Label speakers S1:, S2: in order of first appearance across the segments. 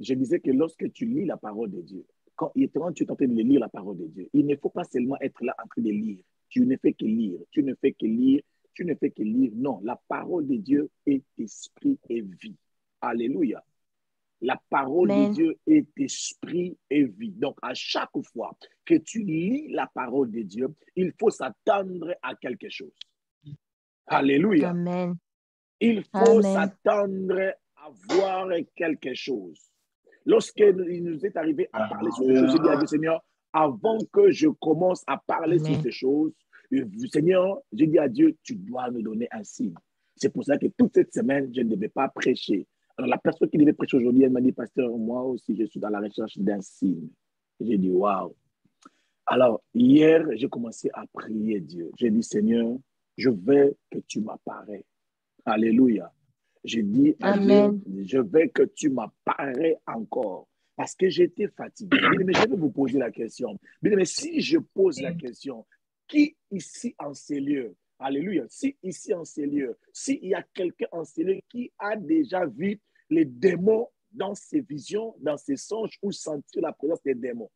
S1: je disais que lorsque tu lis la parole de Dieu, quand tu es en train de lire la parole de Dieu, il ne faut pas seulement être là en train de lire. Tu ne fais que lire, tu ne fais que lire, tu ne fais que lire. Non, la parole de Dieu est esprit et vie. Alléluia. La parole de
S2: Amen.
S1: Dieu est esprit et vie. Donc, à chaque fois que tu lis la parole de Dieu, il faut s'attendre à quelque chose. Alléluia.
S2: Amen.
S1: Il faut
S2: Amen.
S1: s'attendre à voir quelque chose. Lorsqu'il nous est arrivé à parler sur ces choses, j'ai dit à Dieu, Seigneur, avant que je commence à parler sur
S2: Amen.
S1: ces choses, Seigneur, j'ai dit à Dieu, tu dois me donner un signe. C'est pour ça que toute cette semaine, je ne devais pas prêcher. Alors, la personne qui devait prêcher aujourd'hui, elle m'a dit, pasteur, moi aussi, je suis dans la recherche d'un signe. J'ai dit, waouh. Alors, hier, j'ai commencé à prier Dieu. J'ai dit, Seigneur, je veux que tu m'apparais. Alléluia. J'ai dit à
S2: Amen.
S1: Dieu, je veux que tu m'apparais encore. Parce que j'étais fatigué. Mais je vais vous poser la question. Mais si je pose la question, qui ici en ces lieux, alléluia, si ici en ces lieux, s'il y a quelqu'un en ces lieux qui a déjà vu les démons dans ses visions, dans ses songes ou senti la présence des démons,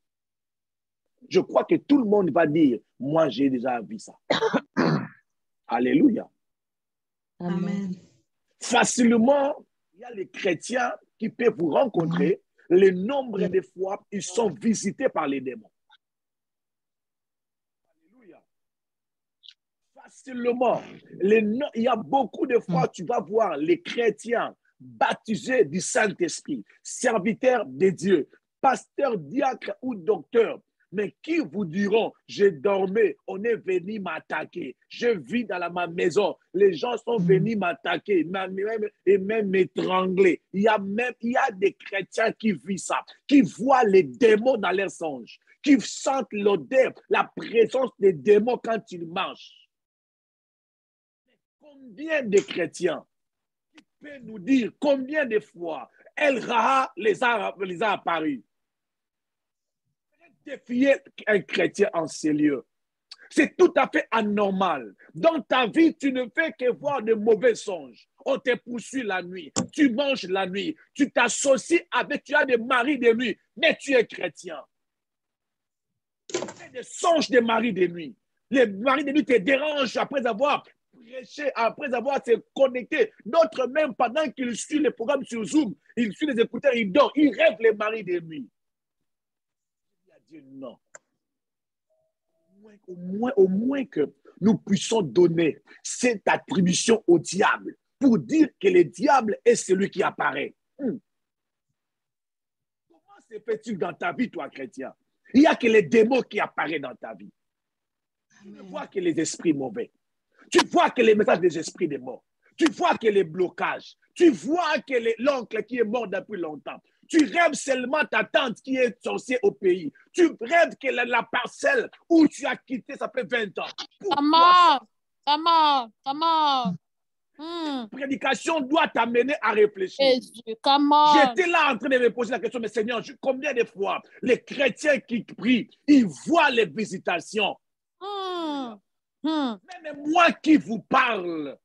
S1: je crois que tout le monde va dire, moi j'ai déjà vu ça. Alléluia.
S2: Amen.
S1: Facilement, il y a les chrétiens qui peuvent vous rencontrer. Le nombre de fois, ils sont visités par les démons. Alléluia. Facilement. Il y a beaucoup de fois, tu vas voir les chrétiens baptisés du Saint-Esprit, serviteurs de Dieu, pasteurs, diacres ou docteurs, mais qui vous diront, je dormais, on est venu m'attaquer, je vis dans ma maison, les gens sont venus m'attaquer et même m'étrangler. Il y a des chrétiens qui vivent ça, qui voient les démons dans leurs songes, qui sentent l'odeur, la présence des démons quand ils marchent. Combien de chrétiens qui peuvent nous dire combien de fois El Raha les a apparus? Défier un chrétien en ces lieux. C'est tout à fait anormal. Dans ta vie, tu ne fais que voir de mauvais songes. On te poursuit la nuit, tu manges la nuit, tu t'associes avec, tu as des maris de nuit, mais tu es chrétien. Tu as des songes de maris de nuit. Les maris de nuit te dérangent après avoir prêché, après avoir se connecté. D'autres même, pendant qu'ils suivent les programmes sur Zoom, ils suivent les écouteurs, ils dorment, ils rêvent les maris de nuit. Dieu, non. Au moins que nous puissions donner cette attribution au diable pour dire que le diable est celui qui apparaît. Comment se fait-il dans ta vie, toi, chrétien? Il n'y a que les démons qui apparaissent dans ta vie. Tu ne vois que les esprits mauvais. Tu vois que les messages des esprits des morts. Tu vois que les blocages. Tu vois que l'oncle qui est mort depuis longtemps. Tu rêves seulement ta tante qui est sorcière au pays. Tu rêves que la parcelle où tu as quitté, ça fait 20 ans.
S3: Comment?
S1: Cette prédication doit t'amener à réfléchir.
S3: Comment?
S1: J'étais là en train de me poser la question, mais Seigneur, combien de fois les chrétiens qui prient, ils voient les visitations. Même moi qui vous parle,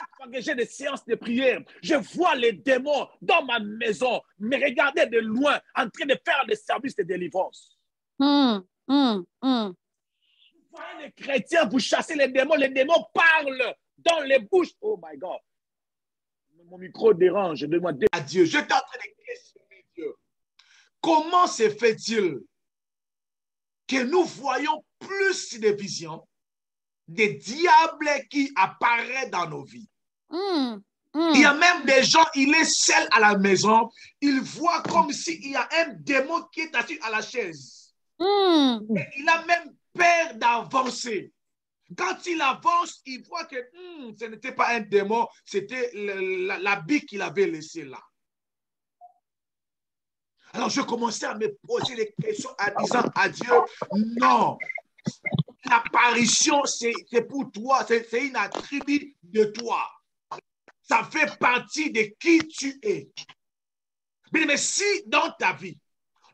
S1: chaque fois que j'ai des séances de prière, je vois les démons dans ma maison, me regarder de loin, en train de faire des services de délivrance. Vous voyez les chrétiens, vous chassez les démons parlent dans les bouches. Oh my God. Mon micro dérange, je demande à Dieu. Je suis en train de questionner Dieu. Comment se fait-il que nous voyons plus de visions des diables qui apparaissent dans nos vies? Il y a même des gens, il est seul à la maison, il voit comme s'il y a un démon qui est assis à la chaise. Et il a même peur d'avancer. Quand il avance, il voit que ce n'était pas un démon, c'était l'habit qu'il avait laissé là. Alors je commençais à me poser des questions en disant à Dieu, non, l'apparition c'est pour toi, c'est une attribut de toi. Ça fait partie de qui tu es. Mais si dans ta vie,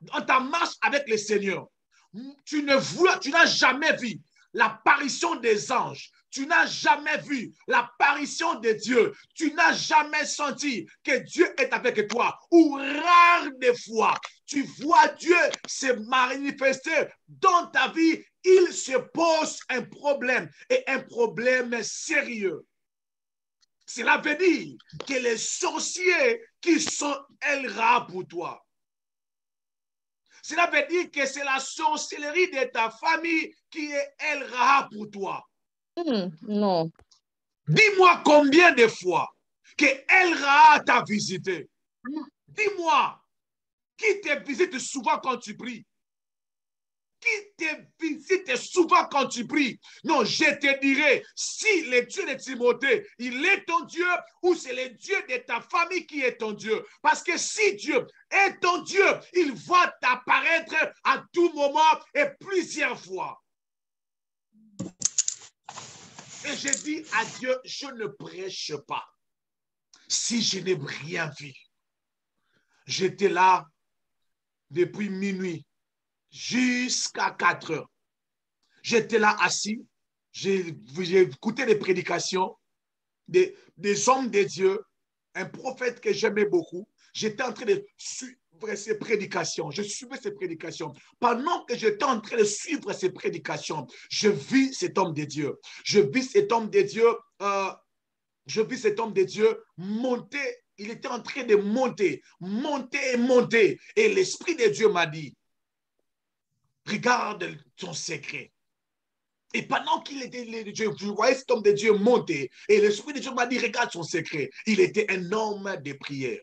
S1: dans ta marche avec le Seigneur, tu n'as jamais vu l'apparition des anges, tu n'as jamais vu l'apparition de Dieu, tu n'as jamais senti que Dieu est avec toi, ou rare des fois, tu vois Dieu se manifester dans ta vie, il se pose un problème, et un problème sérieux. Cela veut dire que les sorciers qui sont El-Ra pour toi, cela veut dire que c'est la sorcellerie de ta famille qui est El-Ra pour toi.
S2: Non.
S1: Dis-moi combien de fois que El-Ra t'a visité. Dis-moi, qui te visite souvent quand tu pries? Qui te visite souvent quand tu pries? Non, je te dirai, si le Dieu de Timothée, il est ton Dieu, ou c'est le Dieu de ta famille qui est ton Dieu. Parce que si Dieu est ton Dieu, il va t'apparaître à tout moment et plusieurs fois. Et je dis à Dieu, je ne prêche pas si je n'ai rien vu. J'étais là depuis minuit jusqu'à 4 heures. J'étais là assis, j'ai écouté des prédications des hommes de Dieu, un prophète que j'aimais beaucoup. J'étais en train de suivre ses prédications. Je suivais ses prédications. Pendant que j'étais en train de suivre ses prédications, je vis cet homme de Dieu. Je vis cet homme de Dieu monter. Il était en train de monter, monter et monter. Et l'Esprit de Dieu m'a dit, regarde ton secret. Et pendant qu'il était, je voyais cet homme de Dieu monter, et l'Esprit de Dieu m'a dit, regarde son secret. Il était un homme de prière.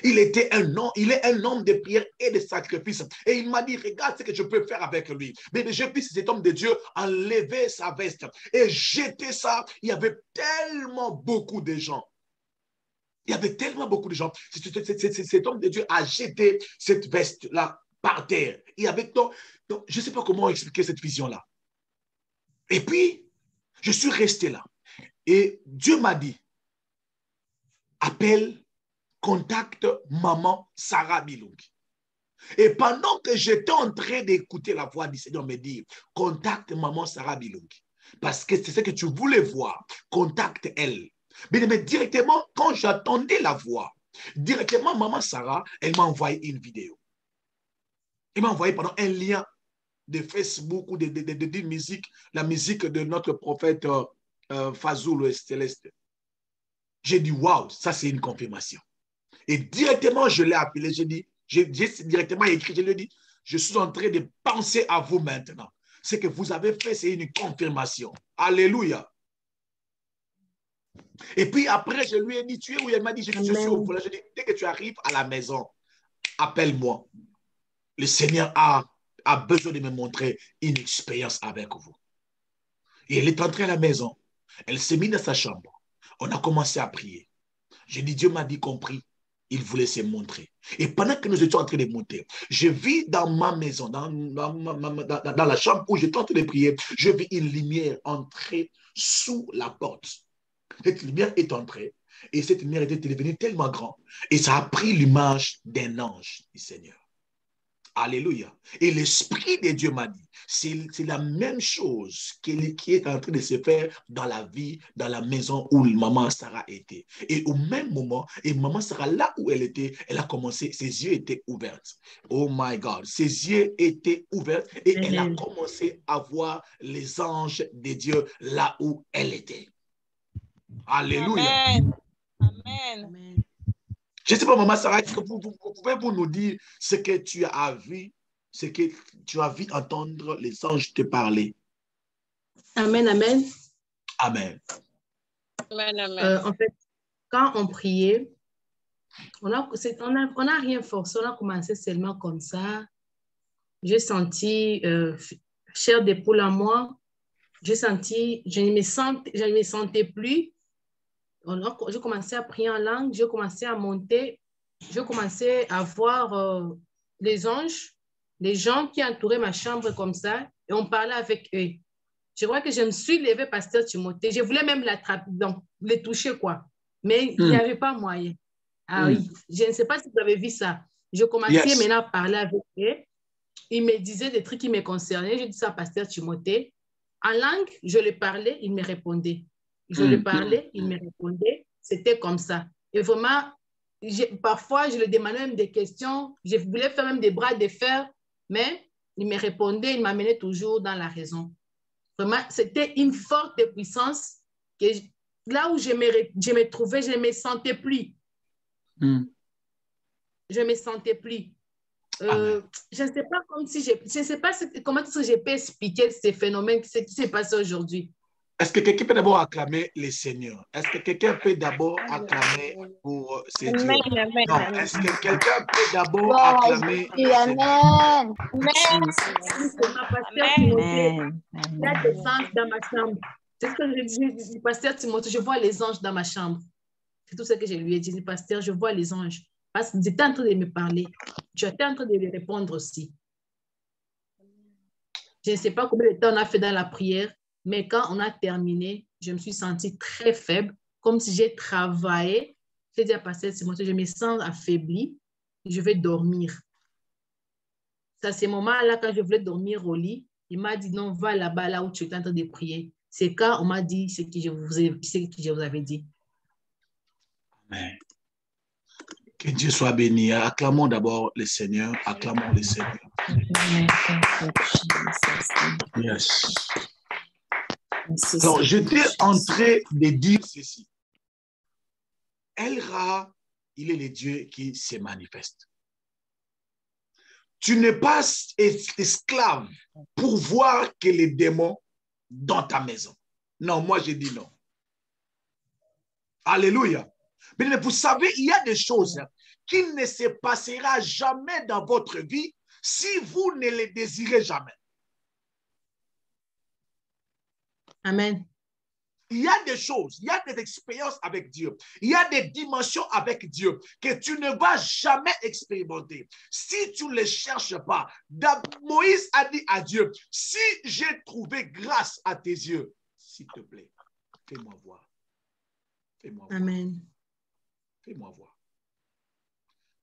S1: Il est un homme de prière et de sacrifice. Et il m'a dit, regarde ce que je peux faire avec lui. Mais je vis cet homme de Dieu enlever sa veste et jeter ça. Il y avait tellement beaucoup de gens. Il y avait tellement beaucoup de gens. Cet homme de Dieu a jeté cette veste-là par terre. Il y avait donc, je ne sais pas comment expliquer cette vision-là. Et puis, je suis resté là. Et Dieu m'a dit, appelle, contacte maman Sarah Bilungi. Et pendant que j'étais en train d'écouter la voix du Seigneur me dire, contacte maman Sarah Bilungi. Parce que c'est ce que tu voulais voir. Contacte elle. Mais directement, quand j'attendais la voix, directement, maman Sarah, elle m'a envoyé une vidéo. Elle m'a envoyé pendant un lien de Facebook ou de musique, la musique de notre prophète Fazoul Céleste. J'ai dit, waouh, ça c'est une confirmation. Et directement, je l'ai appelé, j'ai directement écrit, je lui ai dit, je suis en train de penser à vous maintenant. Ce que vous avez fait, c'est une confirmation. Alléluia. Et puis après, je lui ai dit, tu es où? Elle m'a dit, je suis au volant. Je lui ai dit, dès que tu arrives à la maison, appelle-moi. Le Seigneur a besoin de me montrer une expérience avec vous. Et elle est entrée à la maison. Elle s'est mise dans sa chambre. On a commencé à prier. J'ai dit, Dieu m'a dit compris. Il voulait se montrer. Et pendant que nous étions en train de monter, je vis dans ma maison, dans la chambre où j'étais en train de prier, je vis une lumière entrer sous la porte. Cette lumière est entrée et cette lumière était devenue tellement grande et ça a pris l'image d'un ange du Seigneur. Alléluia. Et l'Esprit de Dieu m'a dit, c'est la même chose qui est en train de se faire dans la vie, dans la maison où maman Sarah était. Et au même moment, et maman Sarah, là où elle était, elle a commencé, ses yeux étaient ouverts. Oh my God, ses yeux étaient ouverts et elle a commencé à voir les anges de Dieu là où elle était. Alléluia.
S3: Amen. Amen.
S1: Je ne sais pas, maman Sarah, est-ce que vous pouvez nous dire ce que tu as vu, ce que tu as vu entendre les anges te parler?
S2: Amen, amen.
S1: Amen.
S3: Amen, amen.
S2: En fait, quand on priait, on n'a rien forcé, on a commencé seulement comme ça. J'ai senti chair de poule en moi. J'ai senti, je ne me sentais plus. Je commençais à prier en langue, je commençais à monter, je commençais à voir les anges, les gens qui entouraient ma chambre comme ça, et on parlait avec eux. Je crois que je me suis levée, pasteur Timothée. Je voulais même l'attraper, donc les toucher, quoi. Mais il n'y avait pas moyen. Ah oui, je ne sais pas si vous avez vu ça. Je commençais maintenant à parler avec eux. Ils me disaient des trucs qui me concernaient. Je dis ça à pasteur Timothée. En langue, je le parlais, il me répondait. Je le parlais, il me répondait. C'était comme ça. Et vraiment, parfois, je lui demandais même des questions. Je voulais faire même des bras de fer, mais il me répondait, il m'amenait toujours dans la raison. Vraiment, c'était une forte puissance que là où je me trouvais, je ne me sentais plus. Je ne me sentais plus. Je ne sais pas je sais pas comment je peux expliquer ces phénomènes, ce qui s'est passé aujourd'hui.
S1: Est-ce que quelqu'un peut d'abord acclamer les Seigneurs? Est-ce que quelqu'un peut d'abord acclamer pour ses dieux? Non, est-ce que quelqu'un peut d'abord acclamer les Seigneurs?
S2: Amen. Il y a des anges dans ma chambre. C'est ce que je dis, pasteur Timothée, je vois les anges dans ma chambre. C'est tout ce que je lui ai dit, pasteur, je vois les anges. Parce que tu étais en train de me parler. Tu étais en train de lui répondre aussi. Je ne sais pas combien de temps on a fait dans la prière, mais quand on a terminé, je me suis sentie très faible, comme si j'ai travaillé. J'ai dit à pasteur Timothée, je me sens affaiblie, je vais dormir. C'est à ce moment-là, quand je voulais dormir au lit, il m'a dit, non, va là-bas, là où tu es en train de prier. C'est quand on m'a dit ce que je vous avais dit.
S1: Amen. Que Dieu soit béni. Acclamons d'abord le Seigneur. Acclamons le Seigneur. Yes. Alors, j'étais en train de dire ceci. El-Ra, il est le Dieu qui se manifeste. Tu n'es pas esclave pour voir que les démons dans ta maison. Non, moi je dis non. Alléluia. Mais vous savez, il y a des choses qui ne se passera jamais dans votre vie si vous ne les désirez jamais.
S2: Amen.
S1: Il y a des choses, il y a des expériences avec Dieu, il y a des dimensions avec Dieu que tu ne vas jamais expérimenter si tu ne les cherches pas. Moïse a dit à Dieu, si j'ai trouvé grâce à tes yeux, s'il te plaît, fais-moi voir. Fais-moi voir.
S2: Amen.
S1: Fais-moi voir.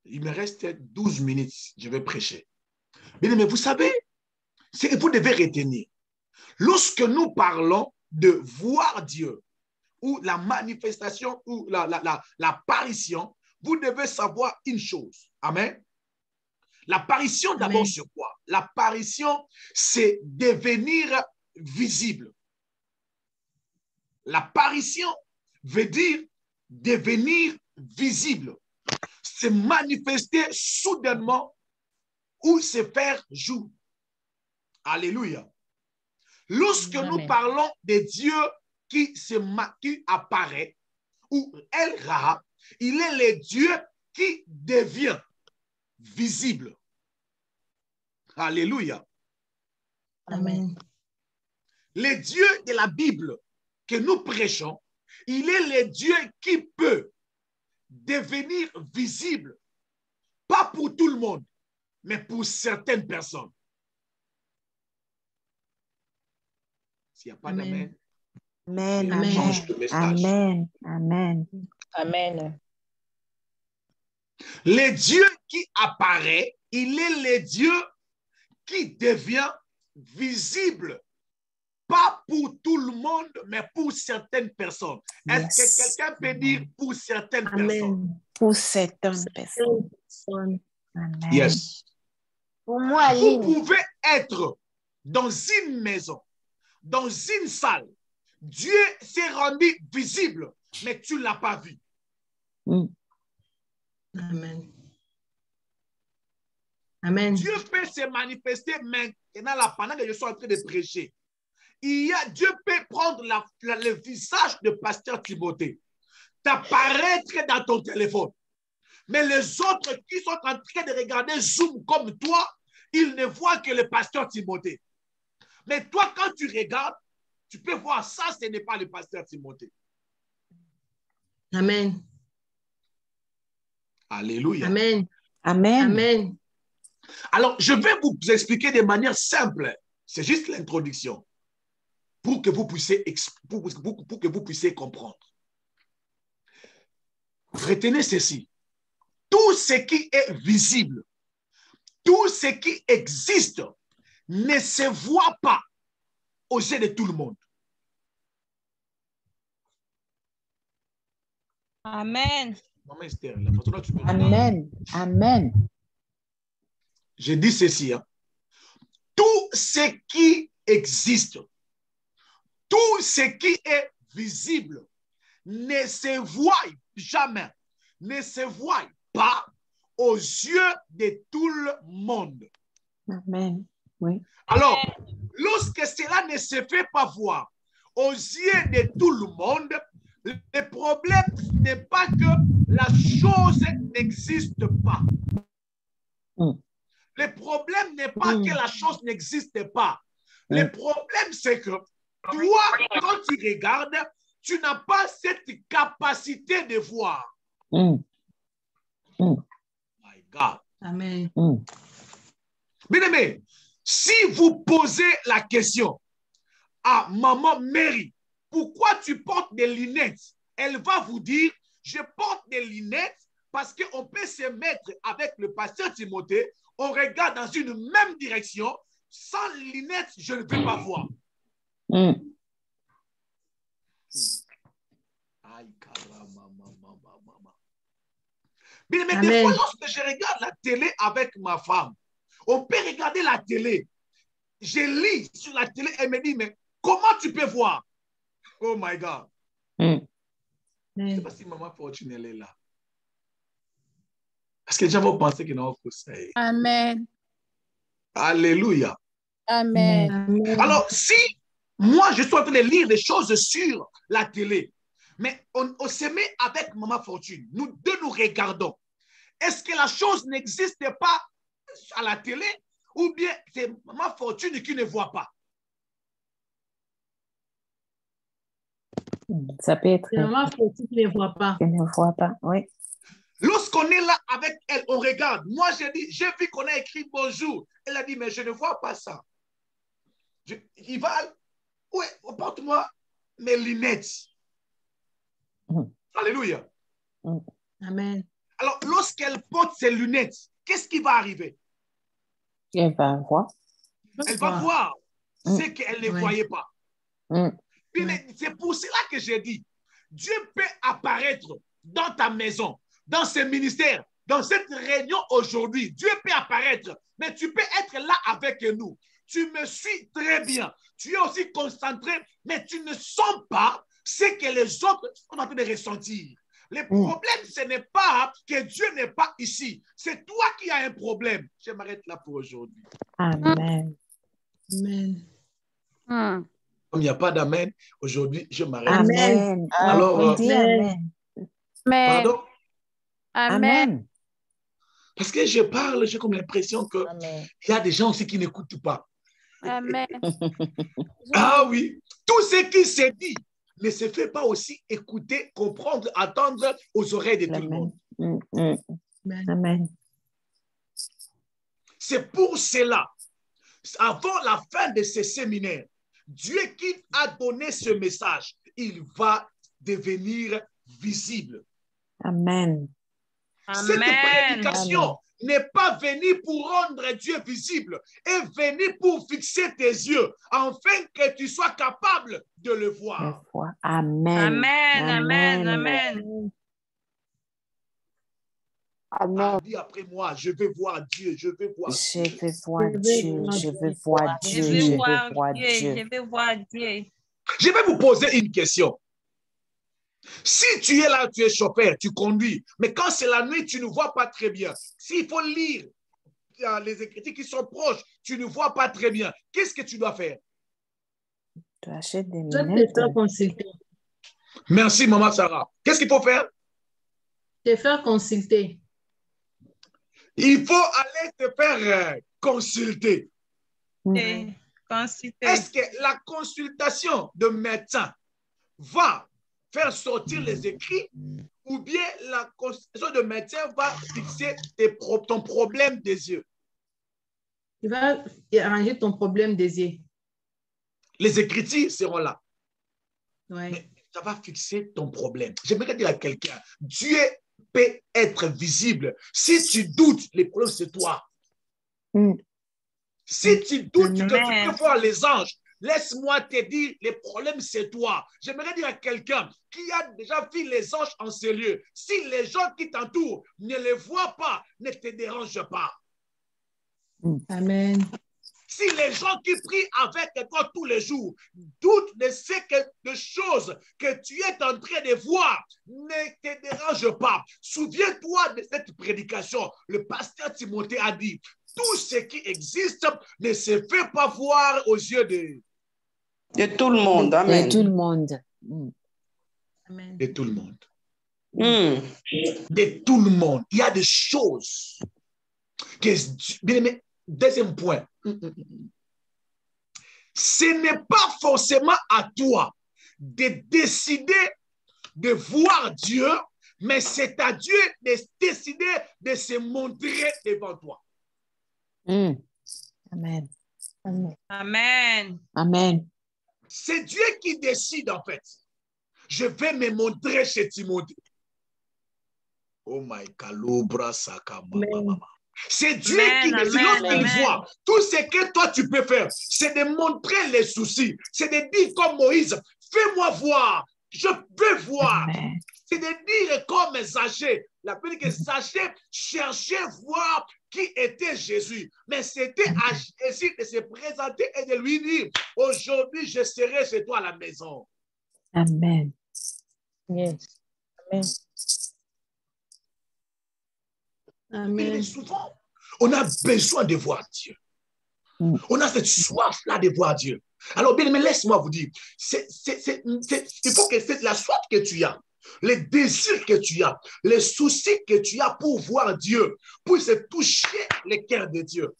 S1: Il me reste 12 minutes, je vais prêcher. Mais vous savez, vous devez retenir, lorsque nous parlons de voir Dieu, ou la manifestation, ou l'apparition, vous devez savoir une chose. Amen. L'apparition d'abord sur quoi? L'apparition, c'est devenir visible. L'apparition veut dire devenir visible. Se manifester soudainement ou se faire jour. Alléluia. Lorsque nous parlons de Dieu qui apparaît, ou El-Ra, il est le Dieu qui devient visible. Alléluia.
S2: Amen.
S1: Le Dieu de la Bible que nous prêchons, il est le Dieu qui peut devenir visible, pas pour tout le monde, mais pour certaines personnes. S'il n'y a pas d'amen,
S3: Amen.
S1: Amen.
S3: Amen. Amen.
S1: Le Dieu qui apparaît, il est le Dieu qui devient visible. Pas pour tout le monde, mais pour certaines personnes. Est-ce que quelqu'un peut dire pour certaines personnes?
S3: Pour certaines personnes.
S2: Amen.
S1: Yes.
S3: Pour moi,
S1: vous pouvez être dans une maison, dans une salle. Dieu s'est rendu visible, mais tu ne l'as pas vu.
S2: Amen. Amen.
S1: Dieu peut se manifester maintenant, là, pendant que je suis en train de prêcher. Dieu peut prendre le visage de pasteur Timothée, t'apparaître dans ton téléphone. Mais les autres qui sont en train de regarder Zoom comme toi, ils ne voient que le pasteur Timothée. Mais toi, quand tu regardes, tu peux voir ça, ce n'est pas le pasteur Timothée.
S2: Amen.
S1: Alléluia.
S2: Amen.
S3: Amen.
S2: Amen.
S1: Alors, je vais vous expliquer de manière simple. C'est juste l'introduction. Pour que vous puissiez comprendre. Retenez ceci. Tout ce qui est visible, tout ce qui existe ne se voit pas, aux yeux de tout le monde.
S3: Amen.
S1: Maman Esther, la façon dont tu me regardes.
S3: Amen. Amen.
S1: Je dis ceci. Hein. Tout ce qui existe, tout ce qui est visible, ne se voit jamais, ne se voit pas aux yeux de tout le monde.
S3: Amen. Oui.
S1: Alors, lorsque cela ne se fait pas voir aux yeux de tout le monde, le problème n'est pas que la chose n'existe pas. Le problème n'est pas que la chose n'existe pas. Le problème, c'est que toi, quand tu regardes, tu n'as pas cette capacité de voir.
S2: Mm.
S1: My God.
S2: Amen.
S1: Bien aimé, si vous posez la question à maman Mary, pourquoi tu portes des lunettes? Elle va vous dire, je porte des lunettes parce qu'on peut se mettre avec le pasteur Timothée, on regarde dans une même direction, sans lunettes, je ne peux pas voir. Bien, mais des fois, lorsque je regarde la télé avec ma femme, on peut regarder la télé. Je lis sur la télé, elle me dit, mais comment tu peux voir? Oh my God. Je ne sais pas si maman Fortune, elle est là. Est-ce que les gens vont penser qu'ils n'ont pas conseil?
S4: Amen.
S1: Alléluia.
S4: Amen.
S1: Alors, si moi, je suis en train de lire des choses sur la télé, mais on se met avec maman Fortune, nous deux nous regardons. Est-ce que la chose n'existe pas à la télé ou bien c'est maman Fortune qui ne voit pas?
S3: Ça peut être.
S2: Maman Fortune qui ne voit pas.
S3: Qui ne voit pas, oui.
S1: Lorsqu'on est là avec elle, on regarde. Moi, j'ai vu qu'on a écrit bonjour. Elle a dit, mais je ne vois pas ça. Il va, oui, porte-moi mes lunettes. Alléluia.
S2: Amen.
S1: Alors, lorsqu'elle porte ses lunettes, qu'est-ce qui va arriver?
S3: Elle va voir.
S1: Elle va voir ce qu'elle ne voyait pas. C'est pour cela que j'ai dit, Dieu peut apparaître dans ta maison, dans ce ministère, dans cette réunion aujourd'hui. Dieu peut apparaître, mais tu peux être là avec nous. Tu me suis très bien. Tu es aussi concentré, mais tu ne sens pas ce que les autres sont en train de ressentir. Le problème, ce n'est pas que Dieu n'est pas ici. C'est toi qui as un problème. Je m'arrête là pour aujourd'hui.
S3: Amen.
S2: Amen.
S1: Comme il n'y a pas d'amen, aujourd'hui, je m'arrête.
S3: Amen.
S1: Alors,
S3: on dit amen.
S1: Pardon?
S3: Amen.
S1: Parce que je parle, j'ai comme l'impression qu'il y a des gens aussi qui n'écoutent pas.
S4: Amen.
S1: Ah oui, tout ce qui se dit ne se fait pas aussi écouter, comprendre, attendre aux oreilles de tout le monde.
S3: Amen.
S1: C'est pour cela, avant la fin de ce séminaire, Dieu qui a donné ce message, il va devenir visible.
S3: Amen.
S1: Cette prédication n'est pas venue pour rendre Dieu visible, est venue pour fixer tes yeux, afin que tu sois capable de le voir.
S3: Amen.
S4: Amen. Amen. Amen.
S1: Amen. Dis après moi, je veux voir Dieu, je veux voir
S3: Je
S1: Dieu.
S3: veux voir Dieu, je veux voir Dieu, je veux voir Dieu.
S4: Je veux voir Dieu.
S1: Je vais vous poser une question. Si tu es là, tu es chauffeur, tu conduis, mais quand c'est la nuit, tu ne vois pas très bien. S'il faut lire les écritures qui sont proches, tu ne vois pas très bien. Qu'est-ce que tu dois faire?
S3: Tu achètes des
S2: Je
S3: lunettes.
S2: te faire consulter.
S1: Merci, maman Sarah. Qu'est-ce qu'il faut faire?
S2: Te faire consulter.
S1: Il faut aller te faire consulter. Est-ce que la consultation de médecin va faire sortir les écrits ou bien la consultation de médecin va fixer ton problème des yeux?
S2: Il va arranger ton problème des yeux.
S1: Les écritures seront là.
S2: Ouais.
S1: Mais ça va fixer ton problème. J'aimerais dire à quelqu'un, Dieu peut être visible. Si tu doutes, le problème c'est toi. Si tu doutes que tu peux voir les anges, laisse-moi te dire, le problème c'est toi. J'aimerais dire à quelqu'un qui a déjà vu les anges en ces lieux, si les gens qui t'entourent ne les voient pas, ne te dérange pas.
S2: Amen.
S1: Si les gens qui prient avec toi tous les jours doutent de de choses que tu es en train de voir, ne te dérange pas. Souviens-toi de cette prédication. Le pasteur Timothée a dit, tout ce qui existe ne se fait pas voir aux yeux
S5: de tout le monde. Amen.
S3: De tout le monde.
S2: Amen.
S1: de tout le monde.
S5: Mm.
S1: De tout le monde. Il y a des choses que, bien aimé, deuxième point, ce n'est pas forcément à toi de décider de voir Dieu, mais c'est à Dieu de décider de se montrer devant toi.
S3: Amen. Amen.
S4: Amen.
S3: Amen.
S1: C'est Dieu qui décide en fait. Je vais me montrer chez Timothée. Oh my kalobra sakama. C'est Dieu qui décide. Lorsqu'il voit tout ce que toi tu peux faire, c'est de montrer les soucis. C'est de dire comme Moïse, fais-moi voir. Je veux voir.
S3: Amen.
S1: C'est de dire comme Zachée. La Bible dit que Zachée cherchait voir qui était Jésus. Mais c'était à Jésus de se présenter et de lui dire, aujourd'hui je serai chez toi à la maison.
S3: Amen. Yes. Amen.
S1: Mais
S2: Amen.
S1: souvent, on a besoin de voir Dieu. On a cette soif-là de voir Dieu. Alors, bien aimé, laisse-moi vous dire, il faut que c'est la soif que tu as, les désirs que tu as, les soucis que tu as pour voir Dieu, pour se toucher le cœur de Dieu.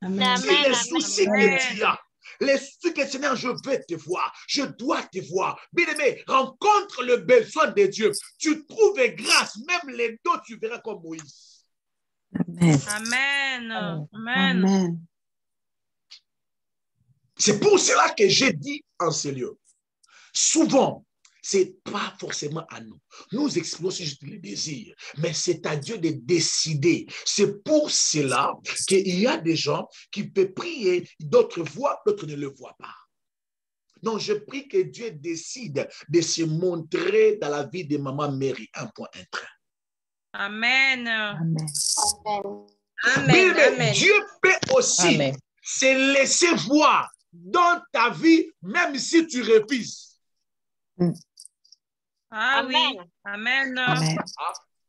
S2: Amen.
S1: C'est les soucis que tu as. Les soucis que Seigneur, je veux te voir, je dois te voir. Bien aimé, rencontre le besoin de Dieu. Tu trouves grâce, même les dos, tu verras comme Moïse.
S3: Amen.
S4: Amen.
S3: Amen. Amen.
S1: C'est pour cela que j'ai dit en ce lieu. Souvent, ce n'est pas forcément à nous. Nous exprimons juste les désirs, mais c'est à Dieu de décider. C'est pour cela qu'il y a des gens qui peuvent prier, d'autres voient, d'autres ne le voient pas. Donc, je prie que Dieu décide de se montrer dans la vie de maman Mary, un point, un train.
S4: Amen.
S3: Amen.
S4: Amen.
S1: Mais Dieu peut aussi se laisser voir dans ta vie, même si tu refuses.
S4: Ah oui. Amen.
S3: Amen.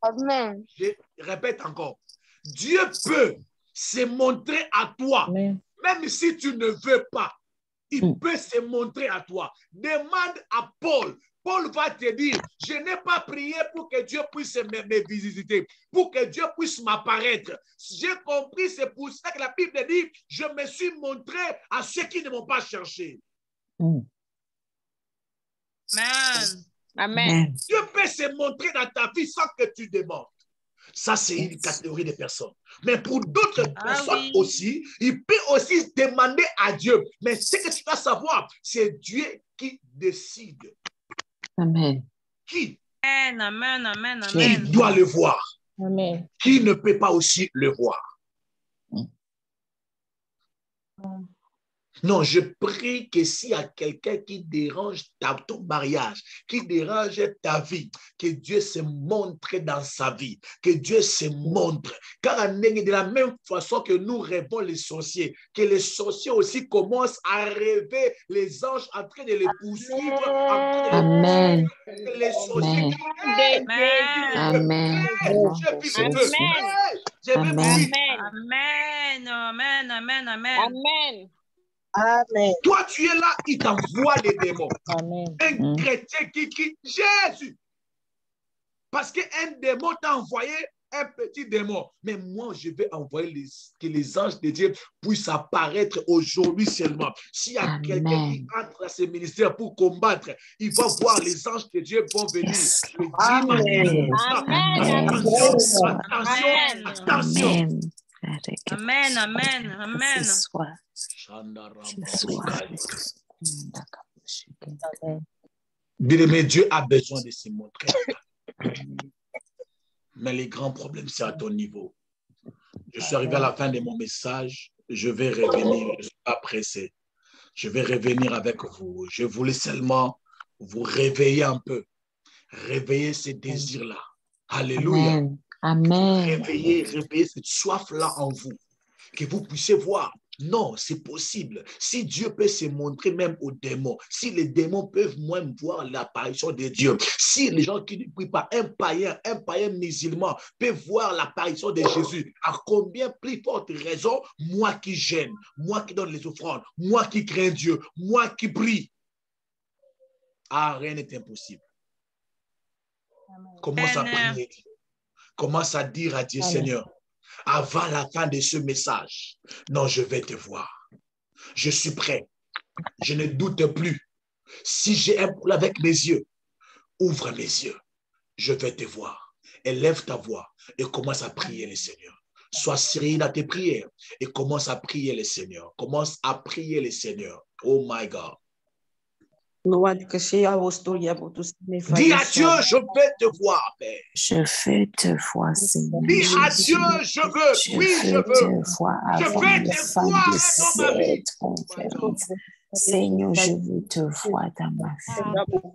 S6: Amen.
S1: Je répète encore. Dieu peut se montrer à toi,
S3: Amen.
S1: même si tu ne veux pas. Il peut se montrer à toi. Demande à Paul. Paul va te dire, je n'ai pas prié pour que Dieu puisse me visiter, pour que Dieu puisse m'apparaître. J'ai compris, c'est pour ça que la Bible dit, je me suis montré à ceux qui ne m'ont pas cherché.
S4: Amen.
S3: Amen.
S1: Dieu peut se montrer dans ta vie sans que tu demandes. Ça, c'est une catégorie de personnes. Mais pour d'autres personnes aussi, il peut aussi demander à Dieu. Mais ce que tu dois savoir, c'est Dieu qui décide.
S3: Amen.
S1: Qui?
S4: Amen. Amen.
S1: Qui
S4: Amen.
S1: doit le voir?
S3: Amen.
S1: Qui ne peut pas aussi le voir? Non, je prie que s'il y a quelqu'un qui dérange ton mariage, qui dérange ta vie, que Dieu se montre dans sa vie, que Dieu se montre. Car de la même façon que nous rêvons les sorciers, que les sorciers aussi commencent à rêver les anges en train de les poursuivre.
S3: Amen.
S1: Les sorciers.
S3: Amen.
S4: Amen. Amen.
S6: Amen.
S1: Toi, tu es là, il t'envoie les démons.
S3: Amen.
S1: Un chrétien qui Jésus. Parce qu'un démon t'a envoyé un petit démon. Mais moi, je vais envoyer que les anges de Dieu puissent apparaître aujourd'hui seulement. S'il y a quelqu'un qui entre à ce ministère pour combattre, il va voir les anges de Dieu vont venir.
S3: Yes.
S6: Amen.
S1: Attention.
S4: Amen. Amen. Amen.
S1: Bien-aimé, Dieu a besoin de se montrer. Mais les grands problèmes, c'est à ton niveau. Je suis arrivé à la fin de mon message. Je vais revenir. Je ne suis pas pressé. Je vais revenir avec vous. Je voulais seulement vous réveiller un peu. Réveiller ces désirs-là. Alléluia.
S3: Amen.
S1: Réveiller cette soif-là en vous. Que vous puissiez voir. Non, c'est possible. Si Dieu peut se montrer même aux démons, si les démons peuvent même voir l'apparition de Dieu, si les gens qui ne prient pas, un païen musulman peut voir l'apparition de Jésus, à combien plus forte raison, moi qui gêne, moi qui donne les offrandes, moi qui crains Dieu, moi qui prie. Ah, rien n'est impossible. Commence à prier. Commence à dire à Dieu, Seigneur, avant la fin de ce message, non, je vais te voir. Je suis prêt. Je ne doute plus. Si j'ai un problème avec mes yeux, ouvre mes yeux. Je vais te voir. Élève ta voix et commence à prier le Seigneur. Sois sérieux dans tes prières et commence à prier le Seigneur. Commence à prier le Seigneur. Oh my God. Dis à Dieu, je vais te voir, Père.
S3: Je vais te voir, Seigneur.
S1: Dis à Dieu, je veux. Oui, je veux.
S3: Te voir
S1: Je
S3: avant
S1: vais
S3: la
S1: te
S3: fin
S1: voir
S3: de
S1: dans ma vie.
S3: cette conférence. Seigneur, je veux te voir dans ma vie.